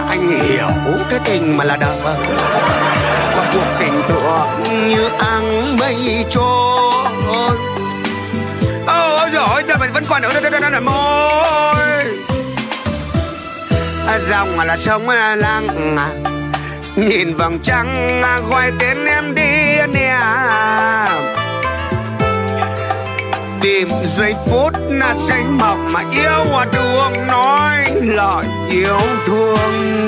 anh hiểu cái tình mà là đợi. Và cuộc tình tựa như áng mây trôi. Ôi giời, mày vẫn còn ở môi. Dòng là sông lặng, nhìn vầng trăng gọi tên em đi nè. Tìm giây phút là xanh mộng mà yêu đương nói lời yêu thương.